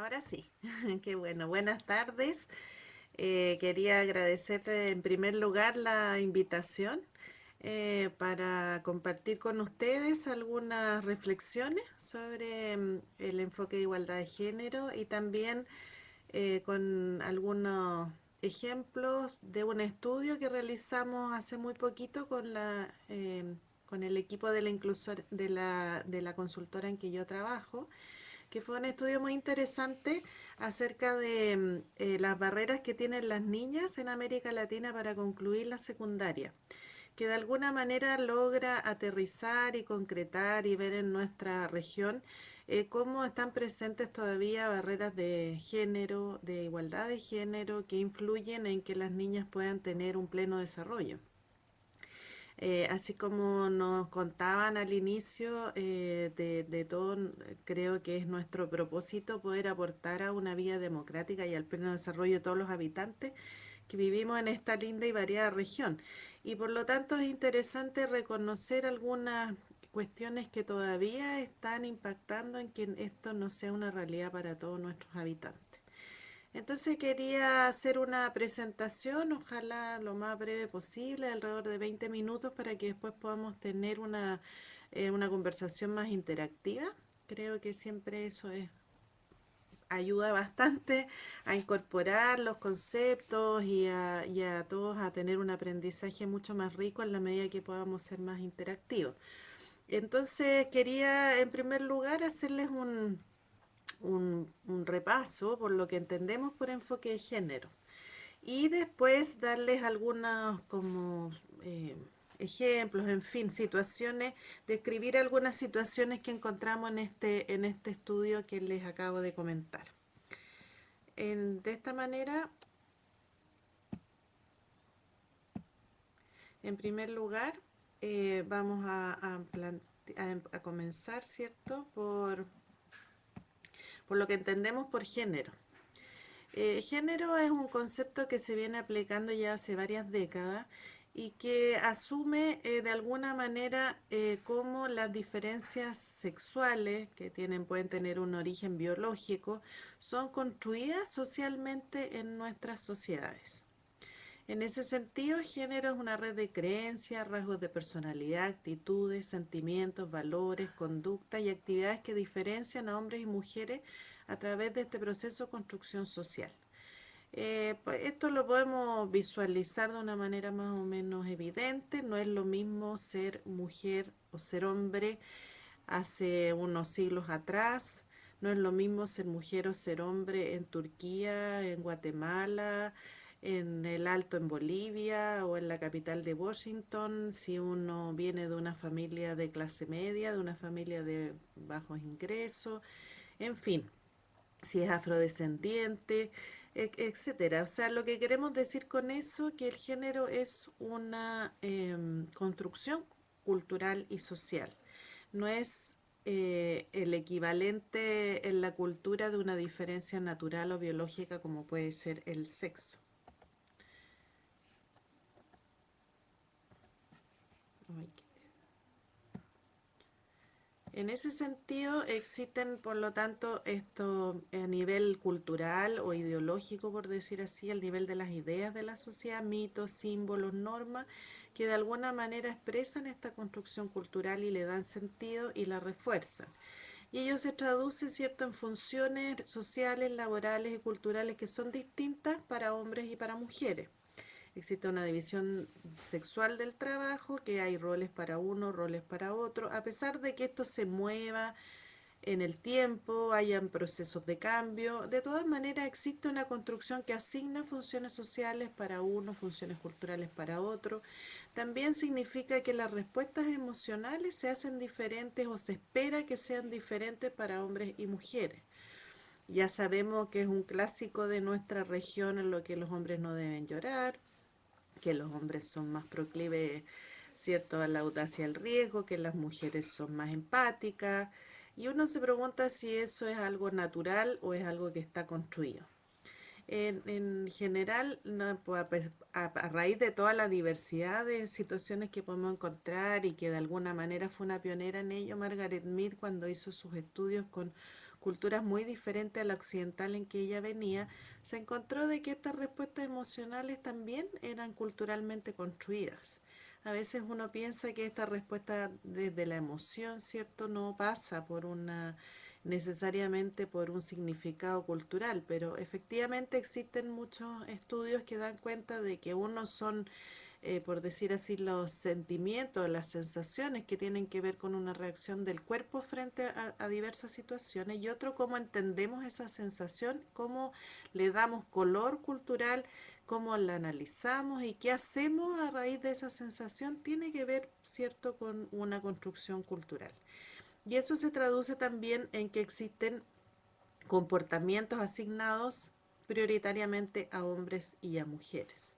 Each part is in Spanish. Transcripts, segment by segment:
Ahora sí, qué bueno. Buenas tardes. Quería agradecerte en primer lugar la invitación para compartir con ustedes algunas reflexiones sobre el enfoque de igualdad de género y también con algunos ejemplos de un estudio que realizamos hace muy poquito con el equipo de la inclusor, de la consultora en que yo trabajo, que fue un estudio muy interesante acerca de las barreras que tienen las niñas en América Latina para concluir la secundaria, que de alguna manera logra aterrizar y concretar y ver en nuestra región cómo están presentes todavía barreras de género, de igualdad de género, que influyen en que las niñas puedan tener un pleno desarrollo. Así como nos contaban al inicio de todo, creo que es nuestro propósito poder aportar a una vida democrática y al pleno desarrollo de todos los habitantes que vivimos en esta linda y variada región. Y por lo tanto es interesante reconocer algunas cuestiones que todavía están impactando en que esto no sea una realidad para todos nuestros habitantes. Entonces quería hacer una presentación, ojalá lo más breve posible, alrededor de 20 minutos, para que después podamos tener una conversación más interactiva. Creo que siempre eso ayuda bastante a incorporar los conceptos y a todos a tener un aprendizaje mucho más rico en la medida que podamos ser más interactivos. Entonces quería en primer lugar hacerles un repaso por lo que entendemos por enfoque de género y después darles algunos como ejemplos, en fin, situaciones, describir algunas situaciones que encontramos en este estudio que les acabo de comentar. De esta manera, en primer lugar, vamos a comenzar, ¿cierto? Por lo que entendemos por género. Género es un concepto que se viene aplicando ya hace varias décadas y que asume de alguna manera cómo las diferencias sexuales que pueden tener un origen biológico son construidas socialmente en nuestras sociedades. En ese sentido, género es una red de creencias, rasgos de personalidad, actitudes, sentimientos, valores, conductas y actividades que diferencian a hombres y mujeres a través de este proceso de construcción social. Pues esto lo podemos visualizar de una manera más o menos evidente. No es lo mismo ser mujer o ser hombre hace unos siglos atrás. No es lo mismo ser mujer o ser hombre en Turquía, en Guatemala, en el Alto en Bolivia o en la capital de Washington, si uno viene de una familia de clase media, de una familia de bajos ingresos, en fin, si es afrodescendiente, etcétera. O sea, lo que queremos decir con eso que el género es una construcción cultural y social. No es el equivalente en la cultura de una diferencia natural o biológica como puede ser el sexo. En ese sentido, existen, por lo tanto, esto a nivel cultural o ideológico, por decir así, al nivel de las ideas de la sociedad, mitos, símbolos, normas, que de alguna manera expresan esta construcción cultural y le dan sentido y la refuerzan. Y ello se traduce, ¿cierto?, en funciones sociales, laborales y culturales que son distintas para hombres y para mujeres. Existe una división sexual del trabajo, que hay roles para uno, roles para otro, a pesar de que esto se mueva en el tiempo, hayan procesos de cambio, de todas maneras existe una construcción que asigna funciones sociales para uno, funciones culturales para otro. También significa que las respuestas emocionales se hacen diferentes o se espera que sean diferentes para hombres y mujeres. Ya sabemos que es un clásico de nuestra región en lo que los hombres no deben llorar, que los hombres son más proclives, ¿cierto?, a la audacia y al riesgo, que las mujeres son más empáticas, y uno se pregunta si eso es algo natural o es algo que está construido. En general, no, pues, a raíz de toda la diversidad de situaciones que podemos encontrar y que de alguna manera fue una pionera en ello, Margaret Mead, cuando hizo sus estudios culturas muy diferentes a la occidental en que ella venía, se encontró de que estas respuestas emocionales también eran culturalmente construidas. A veces uno piensa que esta respuesta desde la emoción, ¿cierto? No pasa por una necesariamente por un significado cultural, pero efectivamente existen muchos estudios que dan cuenta de que unos son por decir así, los sentimientos, las sensaciones que tienen que ver con una reacción del cuerpo frente a diversas situaciones y otro cómo entendemos esa sensación, cómo le damos color cultural, cómo la analizamos y qué hacemos a raíz de esa sensación tiene que ver, cierto, con una construcción cultural. Y eso se traduce también en que existen comportamientos asignados prioritariamente a hombres y a mujeres.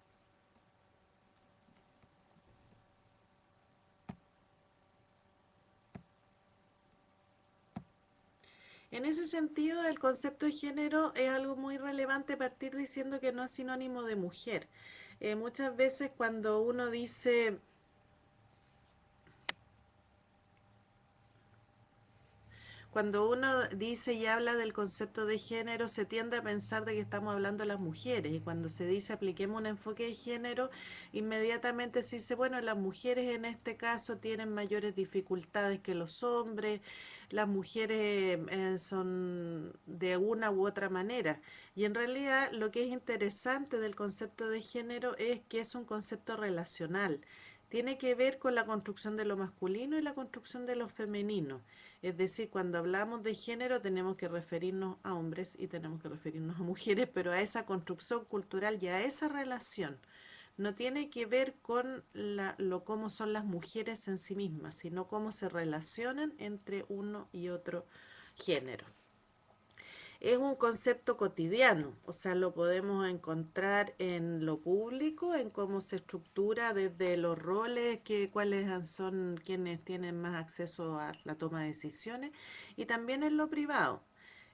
En ese sentido, el concepto de género es algo muy relevante partir diciendo que no es sinónimo de mujer. Muchas veces cuando uno dice Cuando uno dice y habla del concepto de género, se tiende a pensar de que estamos hablando de las mujeres. Y cuando se dice apliquemos un enfoque de género, inmediatamente se dice, bueno, las mujeres en este caso tienen mayores dificultades que los hombres, las mujeres son de una u otra manera. Y en realidad lo que es interesante del concepto de género es que es un concepto relacional. Tiene que ver con la construcción de lo masculino y la construcción de lo femenino. Es decir, cuando hablamos de género tenemos que referirnos a hombres y tenemos que referirnos a mujeres, pero a esa construcción cultural y a esa relación. No tiene que ver con lo cómo son las mujeres en sí mismas, sino cómo se relacionan entre uno y otro género. Es un concepto cotidiano, o sea, lo podemos encontrar en lo público, en cómo se estructura desde los roles, cuáles son quienes tienen más acceso a la toma de decisiones, y también en lo privado.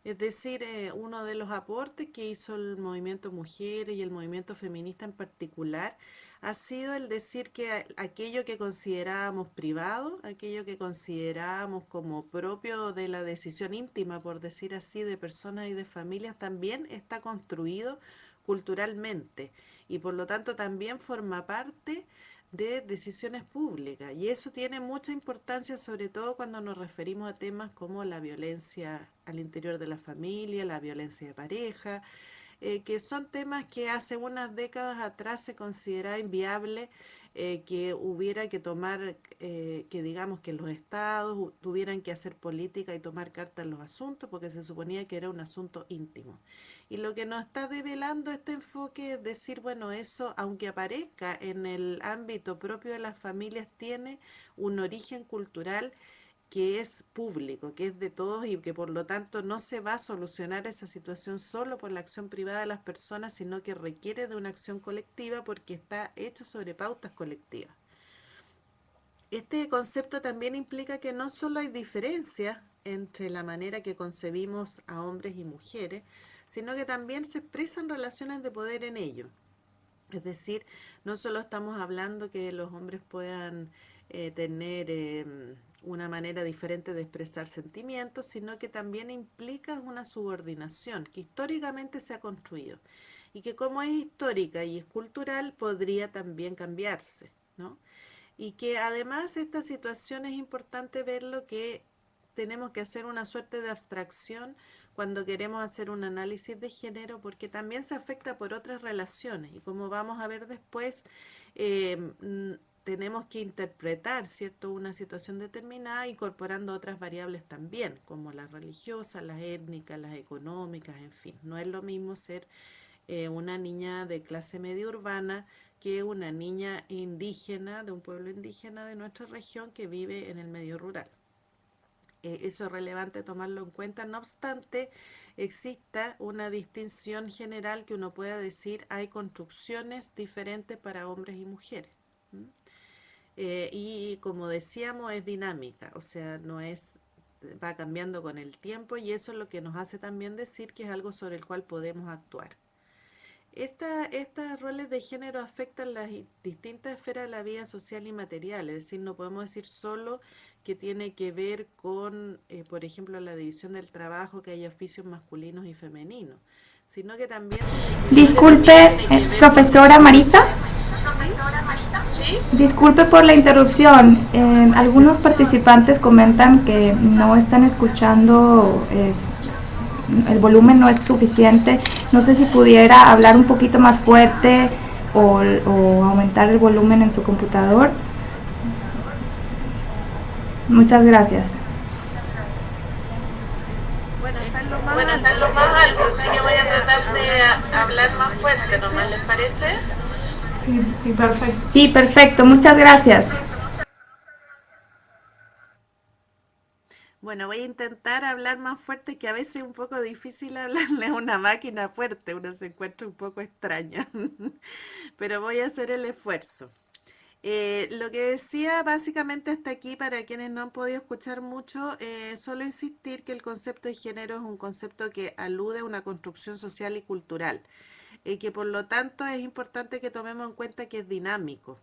Es decir, uno de los aportes que hizo el movimiento Mujeres y el movimiento feminista en particular ha sido el decir que aquello que considerábamos privado, aquello que considerábamos como propio de la decisión íntima, por decir así, de personas y de familias, también está construido culturalmente y por lo tanto también forma parte de decisiones públicas. Y eso tiene mucha importancia, sobre todo cuando nos referimos a temas como la violencia al interior de la familia, la violencia de pareja, que son temas que hace unas décadas atrás se consideraba inviable que hubiera que tomar, que digamos que los estados tuvieran que hacer política y tomar cartas en los asuntos, porque se suponía que era un asunto íntimo. Y lo que nos está develando este enfoque es decir, bueno, eso, aunque aparezca en el ámbito propio de las familias, tiene un origen cultural que es público, que es de todos y que por lo tanto no se va a solucionar esa situación solo por la acción privada de las personas, sino que requiere de una acción colectiva porque está hecho sobre pautas colectivas. Este concepto también implica que no solo hay diferencias entre la manera que concebimos a hombres y mujeres, sino que también se expresan relaciones de poder en ello. Es decir, no solo estamos hablando que los hombres puedan tener una manera diferente de expresar sentimientos, sino que también implica una subordinación que históricamente se ha construido y que como es histórica y es cultural podría también cambiarse, ¿no? Y que además esta situación es importante verlo que tenemos que hacer una suerte de abstracción cuando queremos hacer un análisis de género porque también se afecta por otras relaciones y como vamos a ver después tenemos que interpretar, ¿cierto?, una situación determinada incorporando otras variables también, como las religiosas, las étnicas, las económicas, en fin. No es lo mismo ser una niña de clase media urbana que una niña indígena, de un pueblo indígena de nuestra región que vive en el medio rural. Eso es relevante tomarlo en cuenta, no obstante, exista una distinción general que uno pueda decir hay construcciones diferentes para hombres y mujeres. Y como decíamos, es dinámica, o sea, no es, va cambiando con el tiempo y eso es lo que nos hace también decir que es algo sobre el cual podemos actuar. Estos roles de género afectan las distintas esferas de la vida social y material, es decir, no podemos decir solo que tiene que ver con, por ejemplo, la división del trabajo, que hay oficios masculinos y femeninos, sino que también tiene que ver Disculpe, profesora Marisa. ¿sí? Disculpe por la interrupción. Algunos participantes comentan que no están escuchando, el volumen no es suficiente. No sé si pudiera hablar un poquito más fuerte o aumentar el volumen en su computador. Muchas gracias. Bueno, está en lo más Bueno, está alto, en lo así que más voy a alto, así que tratar voy a de tratar de hablar más hablar fuerte, más ¿les fuerte parece? nomás, ¿les parece? Sí, perfecto. Sí, perfecto. Muchas gracias. Bueno, voy a intentar hablar más fuerte, que a veces es un poco difícil hablarle a una máquina fuerte, uno se encuentra un poco extraña, pero voy a hacer el esfuerzo. Lo que decía básicamente hasta aquí, para quienes no han podido escuchar mucho, solo insistir que el concepto de género es un concepto que alude a una construcción social y cultural, que por lo tanto es importante que tomemos en cuenta que es dinámico,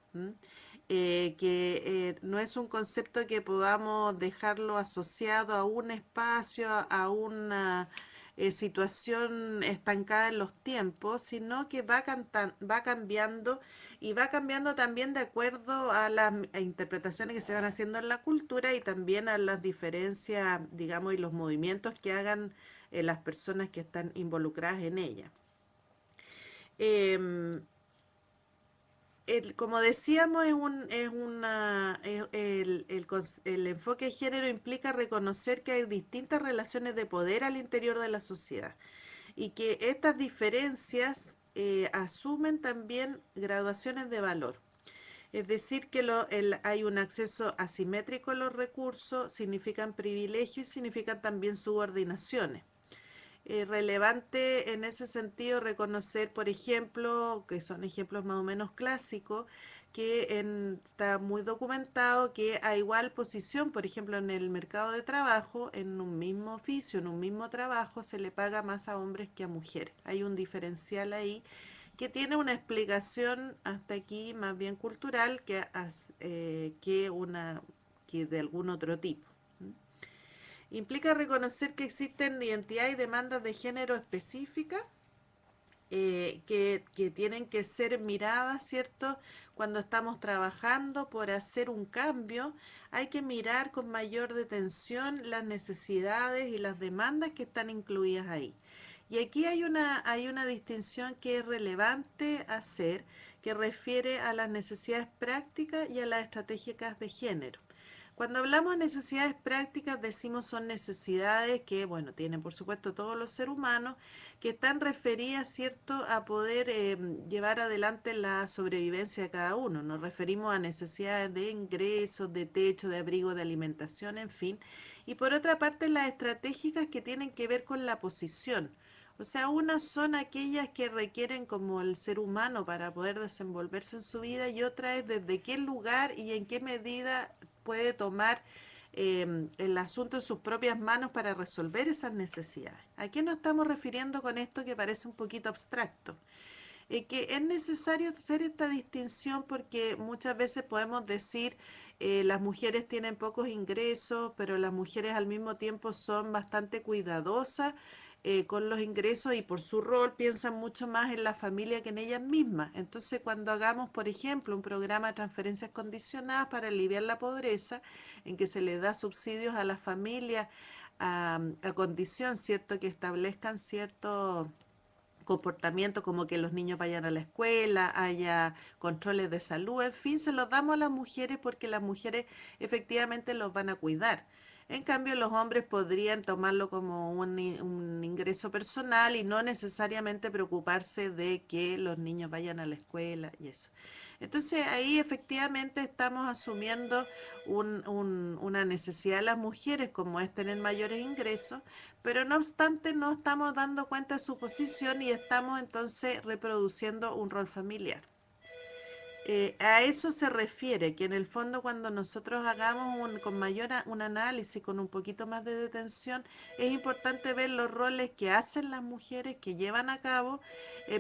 que no es un concepto que podamos dejarlo asociado a un espacio, a una situación estancada en los tiempos, sino que va cambiando, y va cambiando también de acuerdo a las interpretaciones que se van haciendo en la cultura, y también a las diferencias, digamos, y los movimientos que hagan las personas que están involucradas en ella. Em, como decíamos, el enfoque de género implica reconocer que hay distintas relaciones de poder al interior de la sociedad, y que estas diferencias asumen también graduaciones de valor. Es decir, que hay un acceso asimétrico a los recursos, significan privilegios y significan también subordinaciones. Relevante en ese sentido reconocer, por ejemplo, que son ejemplos más o menos clásicos, que está muy documentado que a igual posición, por ejemplo, en el mercado de trabajo, en un mismo oficio, en un mismo trabajo, se le paga más a hombres que a mujeres. Hay un diferencial ahí que tiene una explicación hasta aquí más bien cultural que de algún otro tipo. Implica reconocer que existen identidades y demandas de género específicas, que tienen que ser miradas, ¿cierto? Cuando estamos trabajando por hacer un cambio, hay que mirar con mayor detención las necesidades y las demandas que están incluidas ahí. Y aquí hay una distinción que es relevante hacer, que refiere a las necesidades prácticas y a las estratégicas de género. Cuando hablamos de necesidades prácticas, decimos son necesidades que, bueno, tienen por supuesto todos los seres humanos, que están referidas, ¿cierto?, a poder llevar adelante la sobrevivencia de cada uno. Nos referimos a necesidades de ingresos, de techo, de abrigo, de alimentación, en fin. Y por otra parte, las estratégicas, que tienen que ver con la posición. O sea, unas son aquellas que requieren como el ser humano para poder desenvolverse en su vida, y otra es desde qué lugar y en qué medida puede tomar el asunto en sus propias manos para resolver esas necesidades. ¿A qué nos estamos refiriendo con esto que parece un poquito abstracto? Que es necesario hacer esta distinción, porque muchas veces podemos decir las mujeres tienen pocos ingresos, pero las mujeres al mismo tiempo son bastante cuidadosas con los ingresos, y por su rol piensan mucho más en la familia que en ellas mismas. Entonces, cuando hagamos, por ejemplo, un programa de transferencias condicionadas para aliviar la pobreza, en que se le da subsidios a las familias a condición, ¿cierto?, que establezcan cierto comportamiento, como que los niños vayan a la escuela, haya controles de salud, en fin, se los damos a las mujeres porque las mujeres efectivamente los van a cuidar. En cambio, los hombres podrían tomarlo como un ingreso personal y no necesariamente preocuparse de que los niños vayan a la escuela y eso. Entonces ahí efectivamente estamos asumiendo una necesidad de las mujeres, como es tener mayores ingresos, pero no obstante no estamos dando cuenta de su posición, y estamos entonces reproduciendo un rol familiar. A eso se refiere, que en el fondo cuando nosotros hagamos con mayor un análisis, con un poquito más de detención, es importante ver los roles que hacen las mujeres, que llevan a cabo,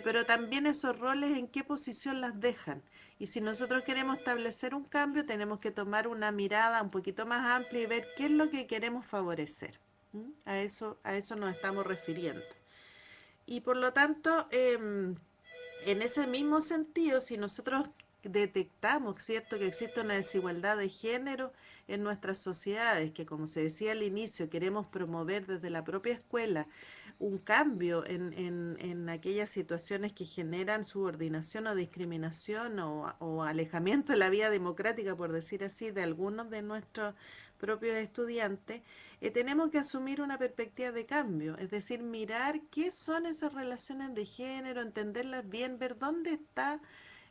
pero también esos roles en qué posición las dejan. Y si nosotros queremos establecer un cambio, tenemos que tomar una mirada un poquito más amplia y ver qué es lo que queremos favorecer. ¿Mm? A eso nos estamos refiriendo. Y por lo tanto, en ese mismo sentido, si nosotros detectamos, ¿cierto?, que existe una desigualdad de género en nuestras sociedades, que como se decía al inicio, queremos promover desde la propia escuela un cambio en aquellas situaciones que generan subordinación o discriminación o alejamiento de la vía democrática, por decir así, de algunos de nuestros propios estudiantes, tenemos que asumir una perspectiva de cambio, es decir, mirar qué son esas relaciones de género, entenderlas bien, ver dónde está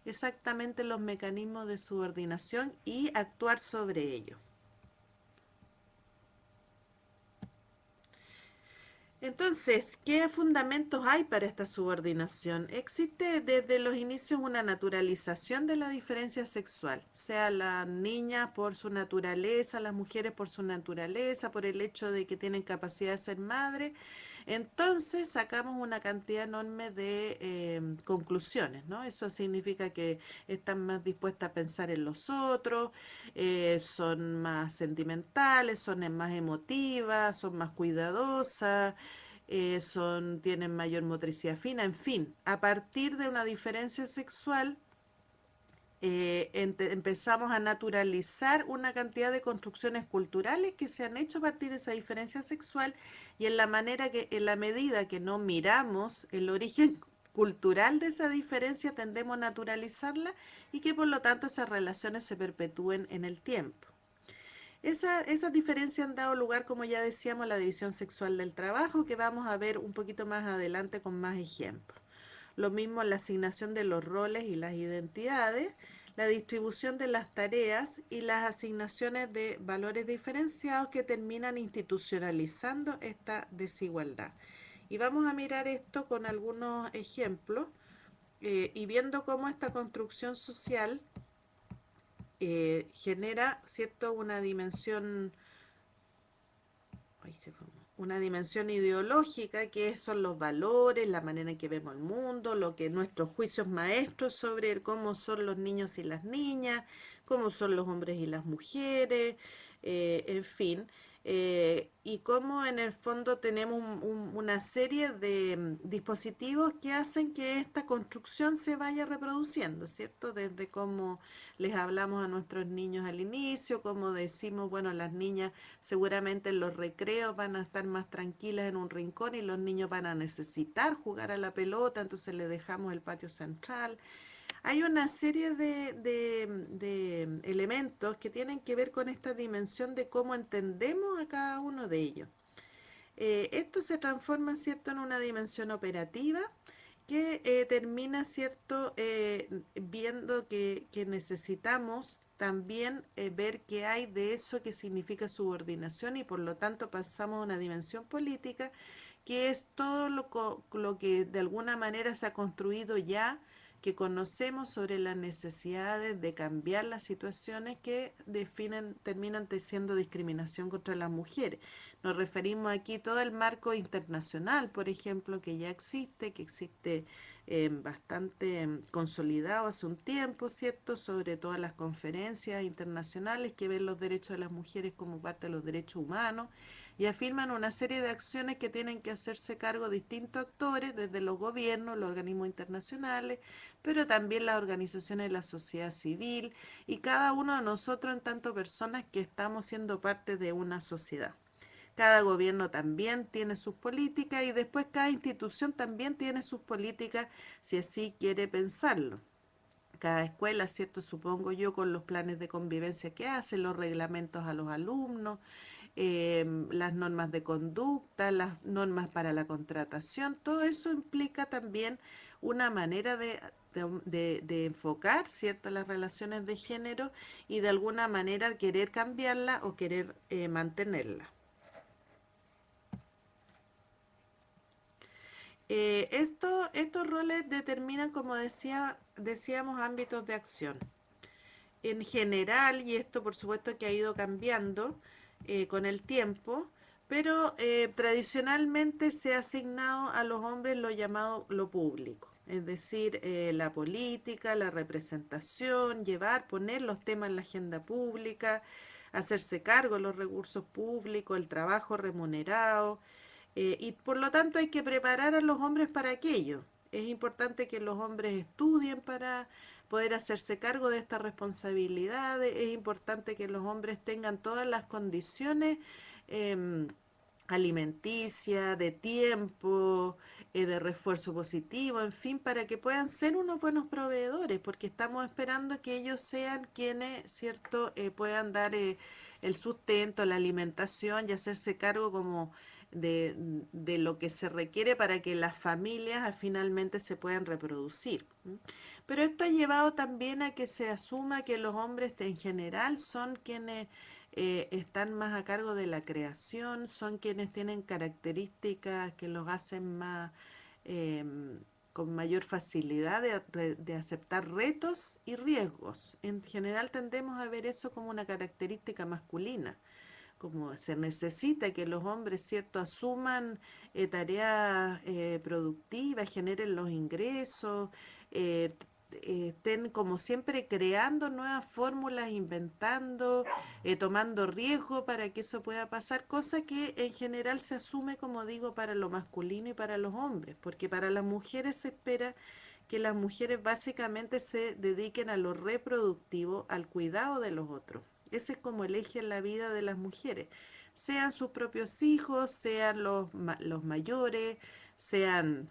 exactamente los mecanismos de subordinación y actuar sobre ello. Entonces, ¿qué fundamentos hay para esta subordinación? Existe desde los inicios una naturalización de la diferencia sexual, o sea, las niñas por su naturaleza, las mujeres por su naturaleza, por el hecho de que tienen capacidad de ser madre. Entonces sacamos una cantidad enorme de conclusiones, ¿no? Eso significa que están más dispuestas a pensar en los otros, son más sentimentales, son más emotivas, son más cuidadosas, tienen mayor motricidad fina, en fin, a partir de una diferencia sexual empezamos a naturalizar una cantidad de construcciones culturales que se han hecho a partir de esa diferencia sexual y en la medida que no miramos el origen cultural de esa diferencia tendemos a naturalizarla y que por lo tanto esas relaciones se perpetúen en el tiempo. Esas diferencias han dado lugar, como ya decíamos, a la división sexual del trabajo, que vamos a ver un poquito más adelante con más ejemplos. Lo mismo la asignación de los roles y las identidades, la distribución de las tareas y las asignaciones de valores diferenciados que terminan institucionalizando esta desigualdad. Y vamos a mirar esto con algunos ejemplos y viendo cómo esta construcción social genera, ¿cierto?, una dimensión ideológica que son los valores, la manera en que vemos el mundo, lo que nuestros juicios maestros sobre cómo son los niños y las niñas, cómo son los hombres y las mujeres, en fin, y cómo en el fondo tenemos una serie de dispositivos que hacen que esta construcción se vaya reproduciendo, ¿cierto? Desde cómo les hablamos a nuestros niños al inicio, como decimos, bueno, las niñas seguramente en los recreos van a estar más tranquilas en un rincón y los niños van a necesitar jugar a la pelota, entonces le dejamos el patio central. Hay una serie de elementos que tienen que ver con esta dimensión de cómo entendemos a cada uno de ellos. Esto se transforma, ¿cierto?, en una dimensión operativa que termina, ¿cierto?, viendo que necesitamos también ver qué hay de eso que significa subordinación y por lo tanto pasamos a una dimensión política que es todo lo que de alguna manera se ha construido ya, que conocemos sobre las necesidades de cambiar las situaciones que terminan siendo discriminación contra las mujeres. Nos referimos aquí a todo el marco internacional, por ejemplo, que ya existe, que existe bastante consolidado hace un tiempo, ¿cierto? Sobre todas las conferencias internacionales que ven los derechos de las mujeres como parte de los derechos humanos y afirman una serie de acciones que tienen que hacerse cargo distintos actores, desde los gobiernos, los organismos internacionales, pero también las organizaciones de la sociedad civil y cada uno de nosotros en tanto personas que estamos siendo parte de una sociedad. Cada gobierno también tiene sus políticas y después cada institución también tiene sus políticas si así quiere pensarlo. Cada escuela, ¿cierto? Supongo yo, con los planes de convivencia que hace, los reglamentos a los alumnos, las normas de conducta, las normas para la contratación, todo eso implica también una manera de enfocar, ¿cierto?, las relaciones de género y de alguna manera querer cambiarla o querer mantenerla. Estos roles determinan, como decíamos, ámbitos de acción. en general, y esto por supuesto que ha ido cambiando con el tiempo, pero tradicionalmente se ha asignado a los hombres lo llamado lo público, es decir, la política, la representación, llevar, poner los temas en la agenda pública, hacerse cargo de los recursos públicos, el trabajo remunerado, y por lo tanto hay que preparar a los hombres para aquello. Es importante que los hombres estudien para poder hacerse cargo de estas responsabilidades. Es importante que los hombres tengan todas las condiciones eh, alimenticia, de tiempo, de refuerzo positivo, en fin, para que puedan ser unos buenos proveedores, porque estamos esperando que ellos sean quienes, ¿cierto?, puedan dar el sustento, la alimentación y hacerse cargo como de lo que se requiere para que las familias finalmente se puedan reproducir. ¿M? Pero esto ha llevado también a que se asuma que los hombres en general son quienes están más a cargo de la creación, son quienes tienen características que los hacen más con mayor facilidad de aceptar retos y riesgos. En general tendemos a ver eso como una característica masculina, como se necesita que los hombres, ¿cierto?, asuman tareas productivas, generen los ingresos, eh, estén como siempre creando nuevas fórmulas, inventando, tomando riesgo para que eso pueda pasar, cosa que en general se asume, como digo, para lo masculino y para los hombres, porque para las mujeres se espera que las mujeres básicamente se dediquen a lo reproductivo, al cuidado de los otros. Ese es como el eje en la vida de las mujeres, sean sus propios hijos, sean los mayores, sean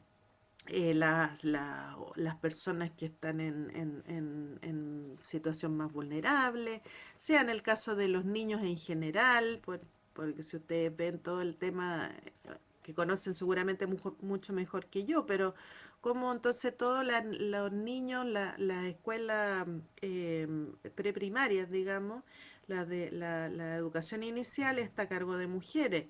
las personas que están en situación más vulnerable, sea en el caso de los niños en general, porque si ustedes ven todo el tema que conocen seguramente mucho mejor que yo, pero como entonces todos los niños, la escuela preprimaria, digamos, la educación inicial está a cargo de mujeres.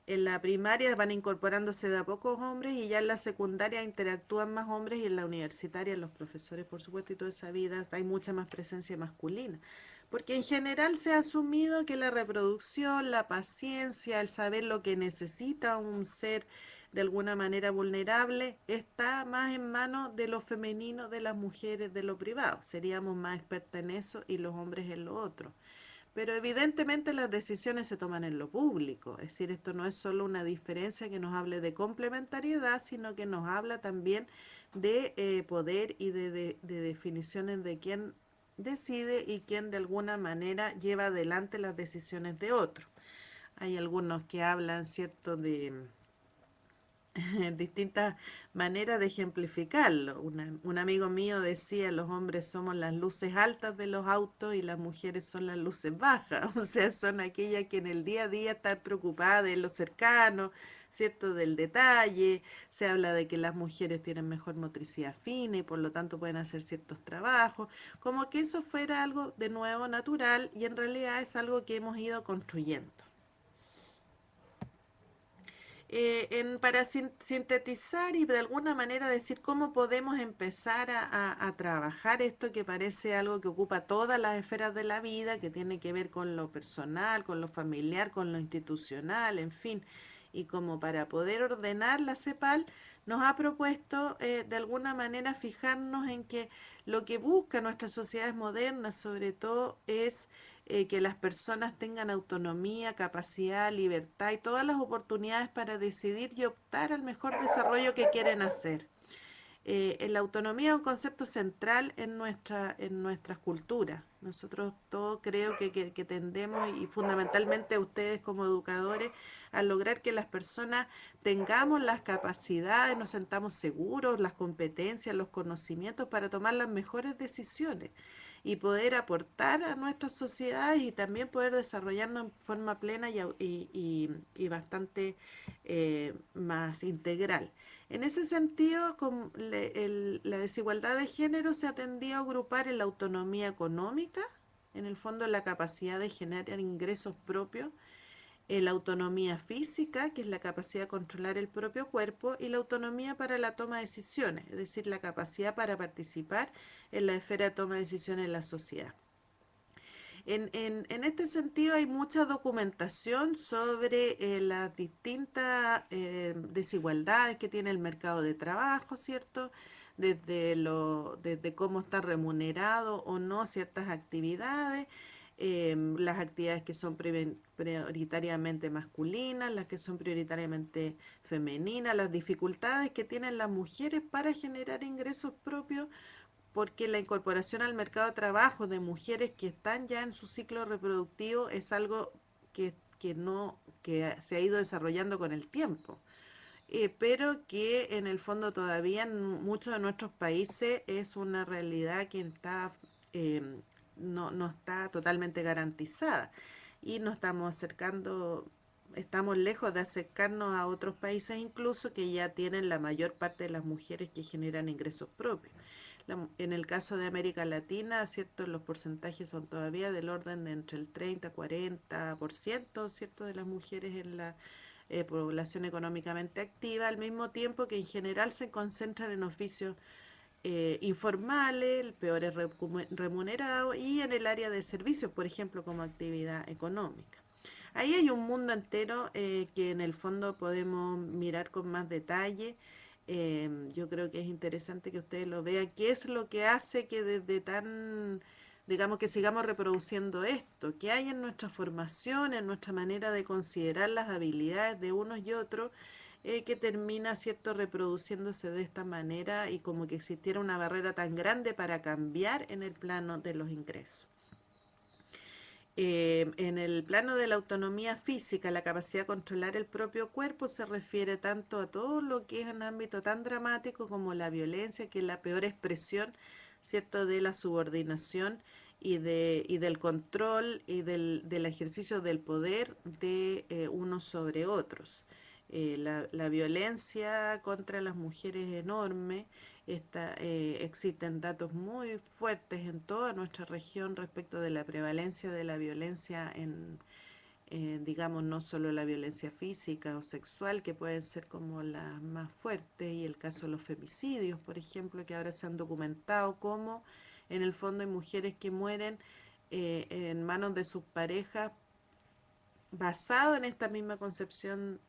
En la primaria van incorporándose de a pocos hombres y ya en la secundaria interactúan más hombres y en la universitaria los profesores, por supuesto, y toda esa vida hay mucha más presencia masculina. Porque en general se ha asumido que la reproducción, la paciencia, el saber lo que necesita un ser de alguna manera vulnerable, está más en manos de lo femenino, de las mujeres, de lo privado. Seríamos más expertas en eso y los hombres en lo otro. Pero evidentemente las decisiones se toman en lo público, es decir, esto no es solo una diferencia que nos hable de complementariedad, sino que nos habla también de poder y de definiciones de quién decide y quién de alguna manera lleva adelante las decisiones de otro. Hay algunos que hablan, ¿cierto?, de distintas maneras de ejemplificarlo. Un amigo mío decía, los hombres somos las luces altas de los autos y las mujeres son las luces bajas, o sea, son aquellas que en el día a día están preocupadas de lo cercano, ¿cierto?, del detalle. Se habla de que las mujeres tienen mejor motricidad fina y por lo tanto pueden hacer ciertos trabajos, como que eso fuera algo de nuevo natural y en realidad es algo que hemos ido construyendo. Para sintetizar y de alguna manera decir cómo podemos empezar a trabajar esto que parece algo que ocupa todas las esferas de la vida, que tiene que ver con lo personal, con lo familiar, con lo institucional, en fin, y como para poder ordenar la CEPAL, nos ha propuesto de alguna manera fijarnos en que lo que busca nuestras sociedades modernas sobre todo es que las personas tengan autonomía, capacidad, libertad y todas las oportunidades para decidir y optar al mejor desarrollo que quieren hacer. La autonomía es un concepto central en nuestras culturas. Nosotros todos creo que tendemos, y fundamentalmente ustedes como educadores, a lograr que las personas tengamos las capacidades, nos sentamos seguros, las competencias, los conocimientos para tomar las mejores decisiones y poder aportar a nuestras sociedades y también poder desarrollarnos en forma plena y bastante más integral. En ese sentido, la desigualdad de género se ha tendido a agrupar en la autonomía económica, en el fondo la capacidad de generar ingresos propios, en la autonomía física, que es la capacidad de controlar el propio cuerpo, y la autonomía para la toma de decisiones, es decir, la capacidad para participar en la esfera de toma de decisiones en la sociedad. En este sentido hay mucha documentación sobre las distintas desigualdades que tiene el mercado de trabajo, ¿cierto? Desde cómo está remunerado o no ciertas actividades, las actividades que son prioritariamente masculinas, las que son prioritariamente femeninas, las dificultades que tienen las mujeres para generar ingresos propios, porque la incorporación al mercado de trabajo de mujeres que están ya en su ciclo reproductivo es algo que no, que se ha ido desarrollando con el tiempo, pero que en el fondo todavía en muchos de nuestros países es una realidad que está, eh, no está totalmente garantizada, y nos estamos acercando, estamos lejos de acercarnos a otros países incluso que ya tienen la mayor parte de las mujeres que generan ingresos propios. En el caso de América Latina, ¿cierto? Los porcentajes son todavía del orden de entre el 30-40%, ¿cierto? De las mujeres en la población económicamente activa, al mismo tiempo que en general se concentran en oficios informales, peores remunerados, y en el área de servicios, por ejemplo, como actividad económica. Ahí hay un mundo entero que en el fondo podemos mirar con más detalle. Yo creo que es interesante que ustedes lo vean. ¿Qué es lo que hace que desde tan, digamos, que sigamos reproduciendo esto? ¿Qué hay en nuestra formación, en nuestra manera de considerar las habilidades de unos y otros, que termina, cierto, reproduciéndose de esta manera, y como que existiera una barrera tan grande para cambiar en el plano de los ingresos? En el plano de la autonomía física, la capacidad de controlar el propio cuerpo se refiere tanto a todo lo que es un ámbito tan dramático como la violencia, que es la peor expresión, ¿cierto?, de la subordinación y del control y del ejercicio del poder de unos sobre otros. La violencia contra las mujeres es enorme. Existen datos muy fuertes en toda nuestra región respecto de la prevalencia de la violencia digamos, no solo la violencia física o sexual, que pueden ser como las más fuertes, y el caso de los femicidios, por ejemplo, que ahora se han documentado como en el fondo hay mujeres que mueren en manos de sus parejas, basado en esta misma concepción,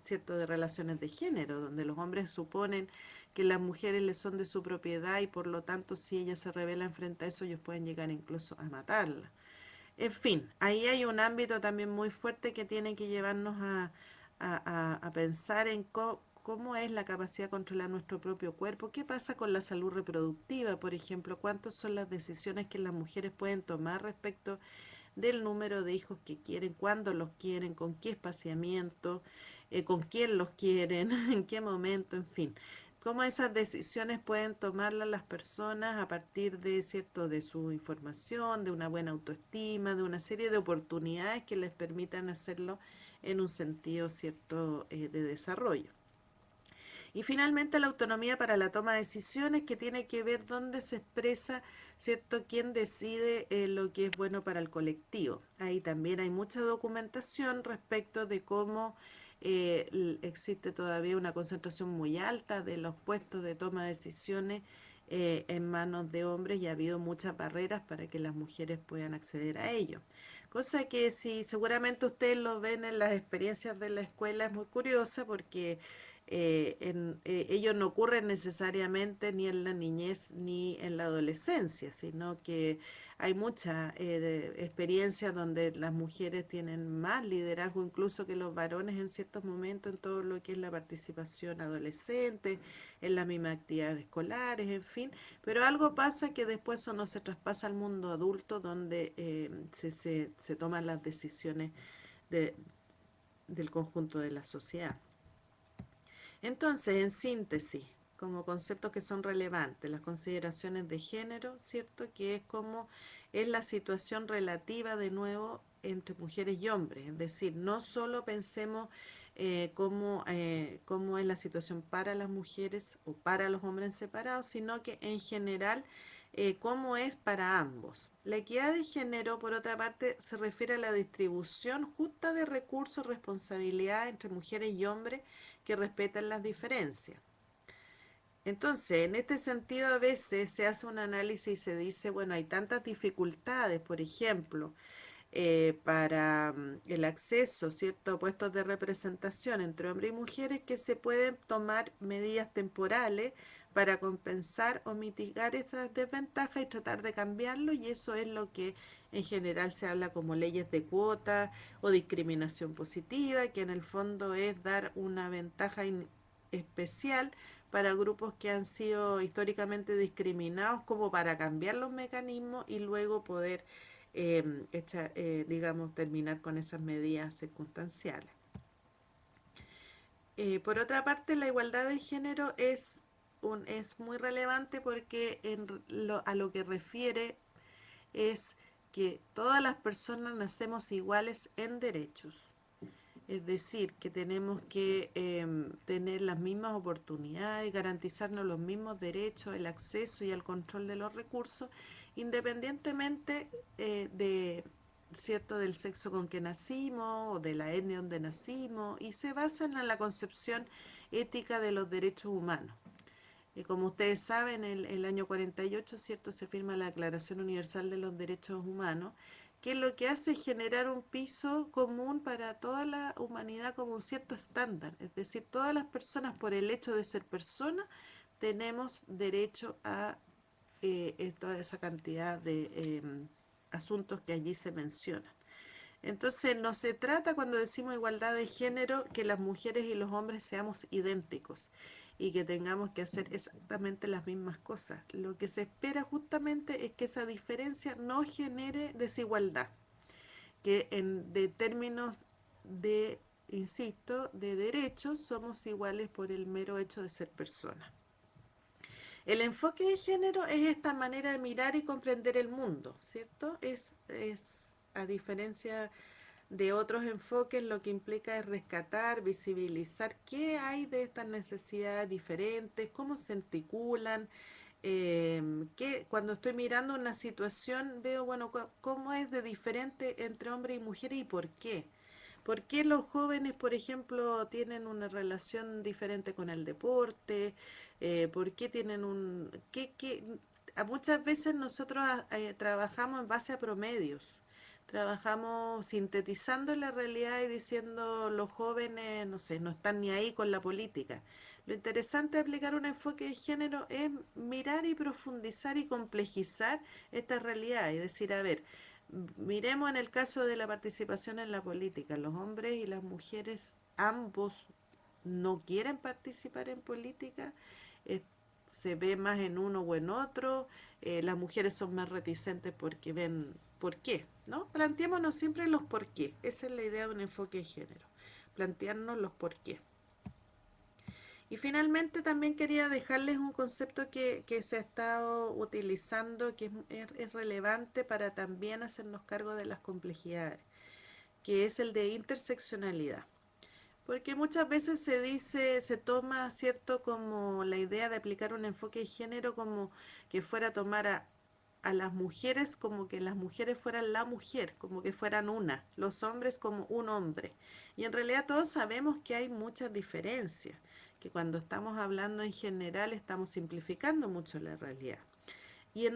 cierto, de relaciones de género, donde los hombres suponen que las mujeres les son de su propiedad, y por lo tanto si ellas se rebelan frente a eso, ellos pueden llegar incluso a matarla. En fin, ahí hay un ámbito también muy fuerte que tiene que llevarnos a pensar en cómo es la capacidad de controlar nuestro propio cuerpo, qué pasa con la salud reproductiva, por ejemplo, cuántas son las decisiones que las mujeres pueden tomar respecto del número de hijos que quieren, cuándo los quieren, con qué espaciamiento, con quién los quieren, en qué momento, en fin. Cómo esas decisiones pueden tomarlas las personas a partir de, cierto, de su información, de una buena autoestima, de una serie de oportunidades que les permitan hacerlo en un sentido, cierto, de desarrollo. Y finalmente la autonomía para la toma de decisiones, que tiene que ver dónde se expresa, ¿cierto?, quién decide lo que es bueno para el colectivo. Ahí también hay mucha documentación respecto de cómo existe todavía una concentración muy alta de los puestos de toma de decisiones en manos de hombres, y ha habido muchas barreras para que las mujeres puedan acceder a ello. Cosa que, si seguramente ustedes lo ven en las experiencias de la escuela, es muy curiosa, porque ellos no ocurren necesariamente ni en la niñez ni en la adolescencia, sino que hay muchas experiencias donde las mujeres tienen más liderazgo incluso que los varones en ciertos momentos, en todo lo que es la participación adolescente, en las mismas actividades escolares, en fin. Pero algo pasa que después eso no se traspasa al mundo adulto, donde se toman las decisiones de, del conjunto de la sociedad. Entonces, en síntesis, como conceptos que son relevantes, las consideraciones de género, ¿cierto? Que es como es la situación relativa, de nuevo, entre mujeres y hombres. Es decir, no solo pensemos cómo es la situación para las mujeres o para los hombres separados, sino que en general cómo es para ambos. La equidad de género, por otra parte, se refiere a la distribución justa de recursos, responsabilidad entre mujeres y hombres, que respetan las diferencias. Entonces, en este sentido, a veces se hace un análisis y se dice, bueno, hay tantas dificultades, por ejemplo, para el acceso, ¿cierto?, a puestos de representación entre hombres y mujeres, que se pueden tomar medidas temporales para compensar o mitigar estas desventajas y tratar de cambiarlo, y eso es lo que en general se habla como leyes de cuota o discriminación positiva, que en el fondo es dar una ventaja especial para grupos que han sido históricamente discriminados, como para cambiar los mecanismos y luego poder digamos, terminar con esas medidas circunstanciales. Por otra parte, la igualdad de género es muy relevante porque a lo que refiere es que todas las personas nacemos iguales en derechos. Es decir, que tenemos que tener las mismas oportunidades, garantizarnos los mismos derechos, el acceso y el control de los recursos, independientemente de cierto del sexo con que nacimos o de la etnia donde nacimos, y se basan en la concepción ética de los derechos humanos. Como ustedes saben, el año 48, ¿cierto?, se firma la Declaración Universal de los Derechos Humanos, que lo que hace es generar un piso común para toda la humanidad como un cierto estándar. Es decir, todas las personas, por el hecho de ser personas, tenemos derecho a toda esa cantidad de asuntos que allí se mencionan. Entonces, no se trata, cuando decimos igualdad de género, que las mujeres y los hombres seamos idénticos y que tengamos que hacer exactamente las mismas cosas. Lo que se espera justamente es que esa diferencia no genere desigualdad, que de términos de, insisto, de derechos, somos iguales por el mero hecho de ser personas. El enfoque de género es esta manera de mirar y comprender el mundo, ¿cierto? Es a diferencia de otros enfoques, lo que implica es rescatar, visibilizar qué hay de estas necesidades diferentes, cómo se articulan, que cuando estoy mirando una situación veo, bueno, cómo es de diferente entre hombre y mujer y por qué. ¿Por qué los jóvenes, por ejemplo, tienen una relación diferente con el deporte? ¿Por qué tienen un... muchas veces nosotros trabajamos en base a promedios. Trabajamos sintetizando la realidad y diciendo los jóvenes, no sé, no están ni ahí con la política. Lo interesante de aplicar un enfoque de género es mirar y profundizar y complejizar esta realidad y decir, a ver, miremos en el caso de la participación en la política. Los hombres y las mujeres ambos no quieren participar en política, eh, se ve más en uno o en otro, las mujeres son más reticentes porque ven por qué, ¿no? Planteémonos siempre los por qué, esa es la idea de un enfoque de género, plantearnos los por qué. Y finalmente también quería dejarles un concepto que se ha estado utilizando, que es relevante para también hacernos cargo de las complejidades, que es el de interseccionalidad. Porque muchas veces se dice, se toma, ¿cierto?, como la idea de aplicar un enfoque de género como que fuera a tomar a las mujeres como que las mujeres fueran la mujer, como que fueran una, los hombres como un hombre. Y en realidad todos sabemos que hay muchas diferencias, que cuando estamos hablando en general estamos simplificando mucho la realidad. Y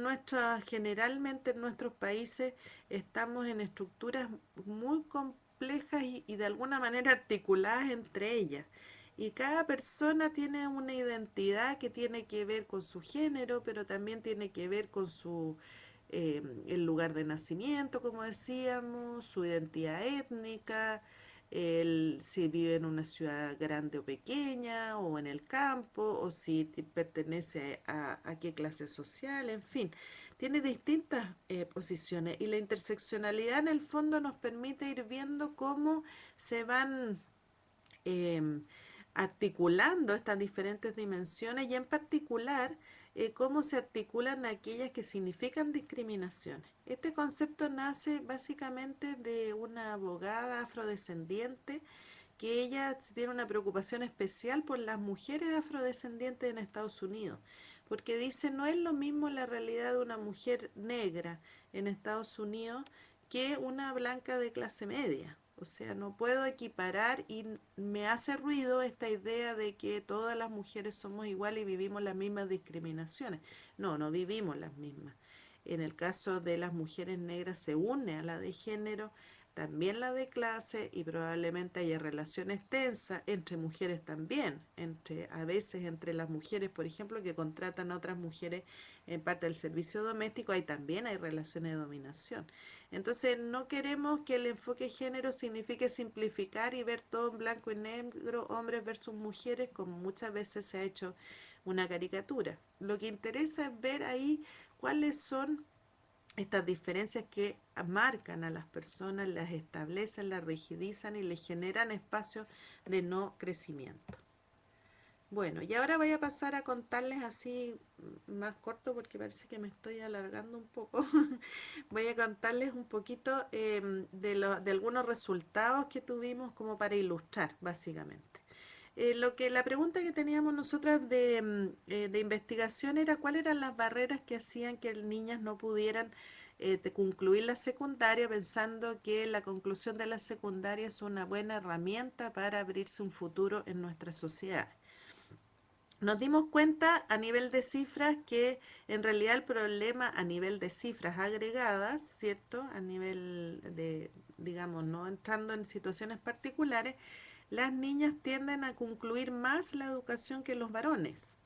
generalmente en nuestros países estamos en estructuras muy complejas y de alguna manera articuladas entre ellas. Y cada persona tiene una identidad que tiene que ver con su género, pero también tiene que ver con el lugar de nacimiento, como decíamos, su identidad étnica, si vive en una ciudad grande o pequeña, o en el campo, o si pertenece a qué clase social, en fin, tiene distintas posiciones, y la interseccionalidad en el fondo nos permite ir viendo cómo se van eh, articulando estas diferentes dimensiones, y en particular cómo se articulan aquellas que significan discriminaciones. Este concepto nace básicamente de una abogada afrodescendiente, que ella tiene una preocupación especial por las mujeres afrodescendientes en Estados Unidos, porque dice, no es lo mismo la realidad de una mujer negra en Estados Unidos que una blanca de clase media. O sea, no puedo equiparar y me hace ruido esta idea de que todas las mujeres somos iguales y vivimos las mismas discriminaciones. No, no vivimos las mismas. En el caso de las mujeres negras se une a la de género, también la de clase y probablemente haya relaciones tensas entre mujeres también, a veces entre las mujeres, por ejemplo, que contratan a otras mujeres en parte del servicio doméstico, ahí también hay relaciones de dominación. Entonces no queremos que el enfoque género signifique simplificar y ver todo en blanco y negro, hombres versus mujeres, como muchas veces se ha hecho una caricatura. Lo que interesa es ver ahí cuáles son estas diferencias que marcan a las personas, las establecen, las rigidizan y les generan espacios de no crecimiento. Bueno, y ahora voy a pasar a contarles así más corto porque parece que me estoy alargando un poco. Voy a contarles un poquito de algunos resultados que tuvimos como para ilustrar, básicamente. La pregunta que teníamos nosotras de investigación era cuáles eran las barreras que hacían que niñas no pudieran concluir la secundaria, pensando que la conclusión de la secundaria es una buena herramienta para abrirse un futuro en nuestra sociedad. Nos dimos cuenta a nivel de cifras que en realidad el problema a nivel de cifras agregadas, ¿cierto? A nivel de, digamos, no entrando en situaciones particulares, las niñas tienden a concluir más la educación que los varones.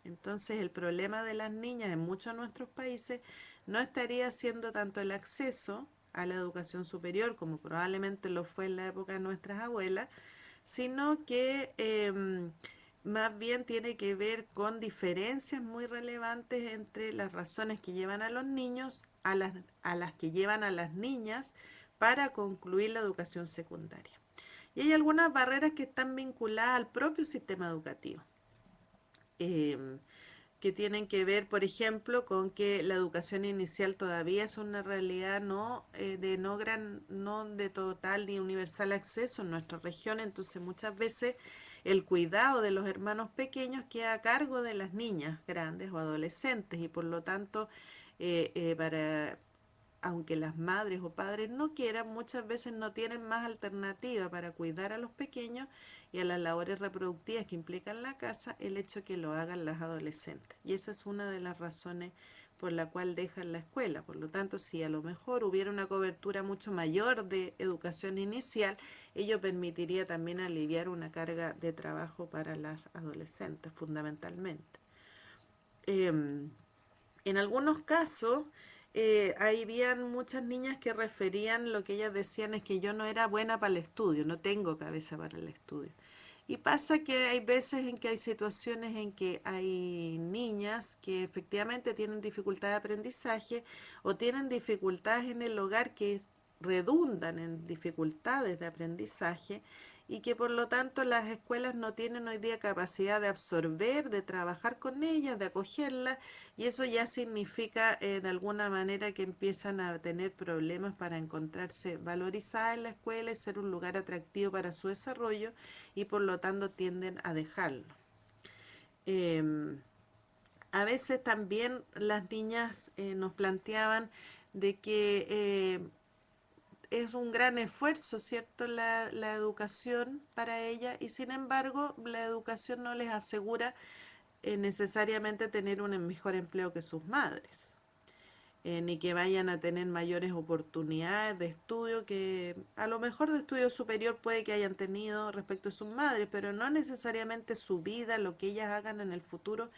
Entonces el problema de las niñas en muchos de nuestros países no estaría siendo tanto el acceso a la educación superior, como probablemente lo fue en la época de nuestras abuelas, sino que más bien tiene que ver con diferencias muy relevantes entre las razones que llevan a los niños a las que llevan a las niñas para concluir la educación secundaria. Y hay algunas barreras que están vinculadas al propio sistema educativo, eh, que tienen que ver, por ejemplo, con que la educación inicial todavía es una realidad no de total ni universal acceso en nuestra región, entonces muchas veces el cuidado de los hermanos pequeños queda a cargo de las niñas grandes o adolescentes y por lo tanto para aunque las madres o padres no quieran, muchas veces no tienen más alternativa para cuidar a los pequeños y a las labores reproductivas que implican la casa, el hecho que lo hagan las adolescentes. Y esa es una de las razones por la cual dejan la escuela. Por lo tanto, si a lo mejor hubiera una cobertura mucho mayor de educación inicial, ello permitiría también aliviar una carga de trabajo para las adolescentes, fundamentalmente. En algunos casos, habían muchas niñas que referían, lo que ellas decían es que yo no era buena para el estudio, no tengo cabeza para el estudio. Y pasa que hay veces en que hay situaciones en que hay niñas que efectivamente tienen dificultad de aprendizaje o tienen dificultades en el hogar que redundan en dificultades de aprendizaje y que por lo tanto las escuelas no tienen hoy día capacidad de absorber, de trabajar con ellas, de acogerlas, y eso ya significa de alguna manera que empiezan a tener problemas para encontrarse valorizadas en la escuela y ser un lugar atractivo para su desarrollo y por lo tanto tienden a dejarlo. A veces también las niñas nos planteaban de que es un gran esfuerzo, ¿cierto?, la educación para ella y sin embargo la educación no les asegura necesariamente tener un mejor empleo que sus madres, ni que vayan a tener mayores oportunidades de estudio que a lo mejor de estudio superior puede que hayan tenido respecto a sus madres, pero no necesariamente su vida, lo que ellas hagan en el futuro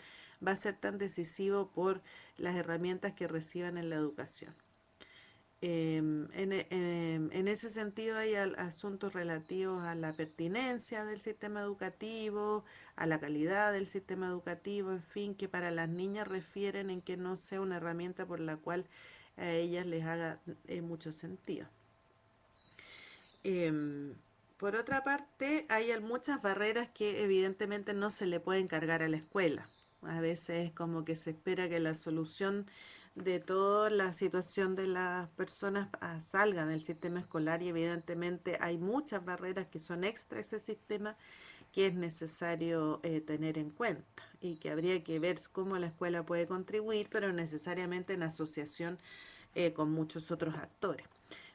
va a ser tan decisivo por las herramientas que reciban en la educación. En ese sentido hay asuntos relativos a la pertinencia del sistema educativo, a la calidad del sistema educativo, en fin, que para las niñas refieren en que no sea una herramienta por la cual a ellas les haga mucho sentido. Por otra parte, hay muchas barreras que evidentemente no se le pueden cargar a la escuela. A veces es como que se espera que la solución de toda la situación de las personas salgan del sistema escolar y evidentemente hay muchas barreras que son extra ese sistema que es necesario tener en cuenta y que habría que ver cómo la escuela puede contribuir, pero necesariamente en asociación con muchos otros actores.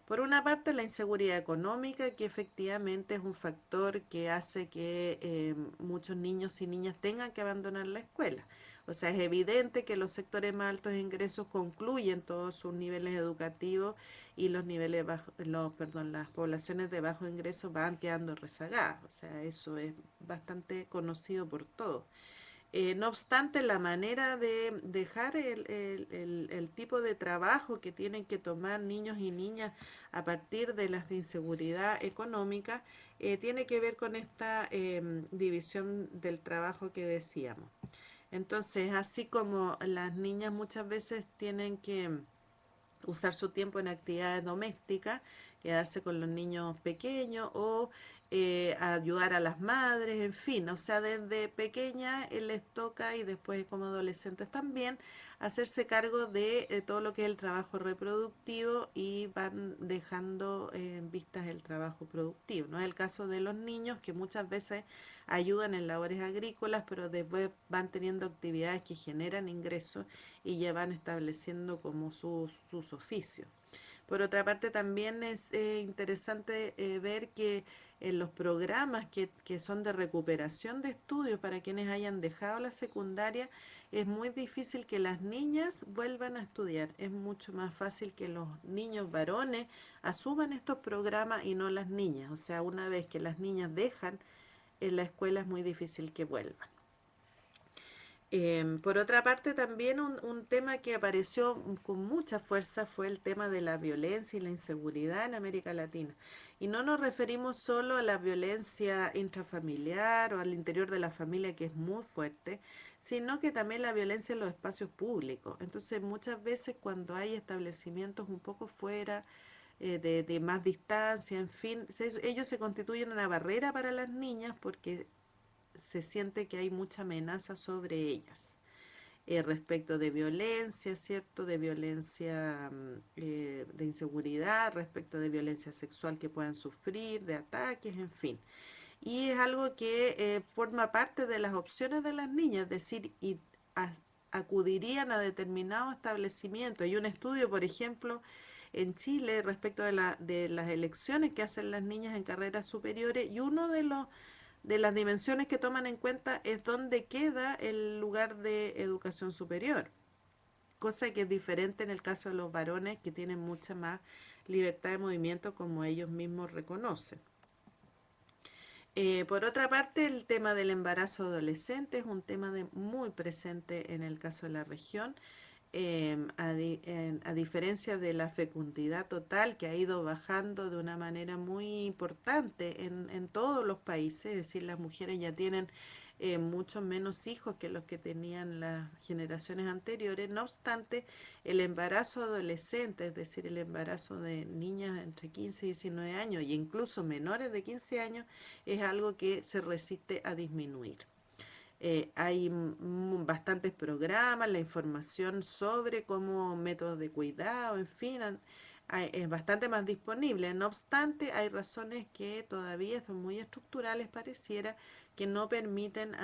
Por una parte, la inseguridad económica, que efectivamente es un factor que hace que muchos niños y niñas tengan que abandonar la escuela. O sea, es evidente que los sectores más altos de ingresos concluyen todos sus niveles educativos y los niveles bajo, perdón, las poblaciones de bajo ingreso van quedando rezagadas. O sea, eso es bastante conocido por todos. No obstante, la manera de dejar el tipo de trabajo que tienen que tomar niños y niñas a partir de las de inseguridad económica tiene que ver con esta división del trabajo que decíamos. Entonces, así como las niñas muchas veces tienen que usar su tiempo en actividades domésticas, quedarse con los niños pequeños o ayudar a las madres, en fin, o sea, desde pequeña les toca y después como adolescentes también hacerse cargo de todo lo que es el trabajo reproductivo y van dejando en vistas el trabajo productivo. No es el caso de los niños que muchas veces ayudan en labores agrícolas, pero después van teniendo actividades que generan ingresos y ya van estableciendo como sus oficios. Por otra parte, también es interesante ver que en los programas que son de recuperación de estudios para quienes hayan dejado la secundaria, es muy difícil que las niñas vuelvan a estudiar. Es mucho más fácil que los niños varones asuman estos programas y no las niñas. O sea, una vez que las niñas dejan en la escuela es muy difícil que vuelvan. Por otra parte, también un tema que apareció con mucha fuerza fue el tema de la violencia y la inseguridad en América Latina. Y no nos referimos solo a la violencia intrafamiliar o al interior de la familia, que es muy fuerte, sino que también la violencia en los espacios públicos. Entonces, muchas veces cuando hay establecimientos un poco fuera, de más distancia, en fin, ellos se constituyen una barrera para las niñas porque se siente que hay mucha amenaza sobre ellas respecto de violencia, ¿cierto? De violencia de inseguridad, respecto de violencia sexual que puedan sufrir, de ataques, en fin. Y es algo que forma parte de las opciones de las niñas, es decir, acudirían a determinados establecimientos. Hay un estudio, por ejemplo, en Chile respecto de las elecciones que hacen las niñas en carreras superiores y uno de las dimensiones que toman en cuenta es dónde queda el lugar de educación superior, cosa que es diferente en el caso de los varones que tienen mucha más libertad de movimiento como ellos mismos reconocen. Por otra parte, el tema del embarazo adolescente es un tema muy presente en el caso de la región. A diferencia de la fecundidad total que ha ido bajando de una manera muy importante en todos los países, es decir, las mujeres ya tienen mucho menos hijos que los que tenían las generaciones anteriores. No obstante, el embarazo adolescente, es decir, el embarazo de niñas entre 15 y 19 años e incluso menores de 15 años, es algo que se resiste a disminuir. Hay bastantes programas, la información sobre cómo métodos de cuidado, en fin, es bastante más disponible. No obstante, hay razones que todavía son muy estructurales, pareciera, que no permiten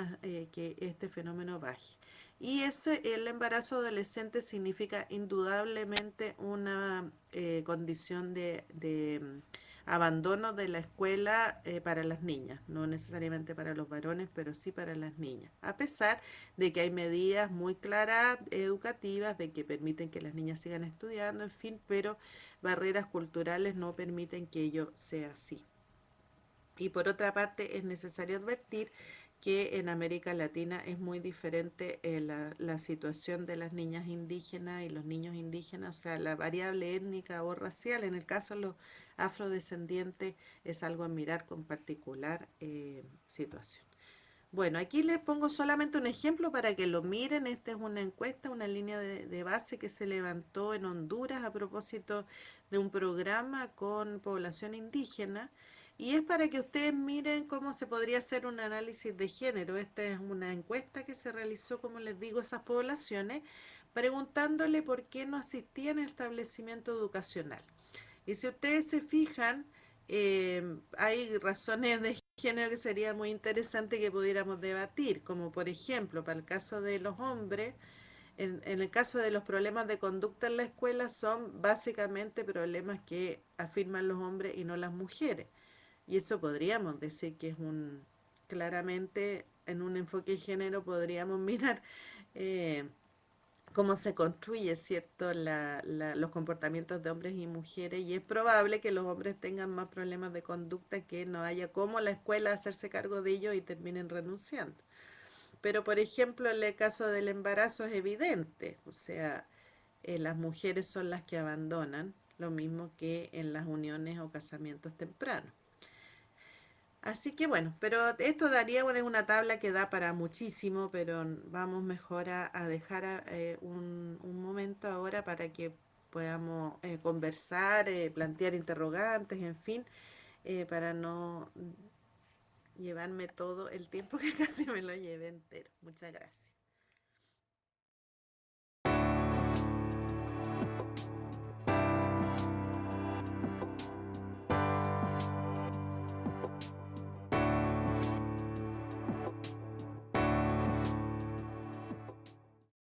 que este fenómeno baje. Y el embarazo adolescente significa indudablemente una condición de abandono de la escuela para las niñas, no necesariamente para los varones, pero sí para las niñas, a pesar de que hay medidas muy claras educativas de que permiten que las niñas sigan estudiando, en fin, pero barreras culturales no permiten que ello sea así. Y por otra parte, es necesario advertir que en América Latina es muy diferente la situación de las niñas indígenas y los niños indígenas, o sea, la variable étnica o racial, en el caso de los afrodescendientes, es algo a mirar con particular situación. Bueno, aquí les pongo solamente un ejemplo para que lo miren. Esta es una encuesta, una línea de base que se levantó en Honduras a propósito de un programa con población indígena. Y es para que ustedes miren cómo se podría hacer un análisis de género. Esta es una encuesta que se realizó, como les digo, a esas poblaciones, preguntándole por qué no asistían al establecimiento educacional. Y si ustedes se fijan, hay razones de género que sería muy interesante que pudiéramos debatir, como por ejemplo, para el caso de los hombres, En el caso de los problemas de conducta en la escuela son básicamente problemas que afirman los hombres y no las mujeres. Y eso podríamos decir que es claramente en un enfoque de género podríamos mirar eh, cómo se construye, ¿cierto?, los comportamientos de hombres y mujeres, y es probable que los hombres tengan más problemas de conducta, que no haya cómo la escuela hacerse cargo de ellos y terminen renunciando. Pero, por ejemplo, en el caso del embarazo es evidente, o sea, las mujeres son las que abandonan, lo mismo que en las uniones o casamientos tempranos. Así que bueno, pero esto daría una tabla que da para muchísimo, pero vamos mejor a dejar un momento ahora para que podamos conversar, plantear interrogantes, en fin, para no llevarme todo el tiempo que casi me lo llevé entero. Muchas gracias.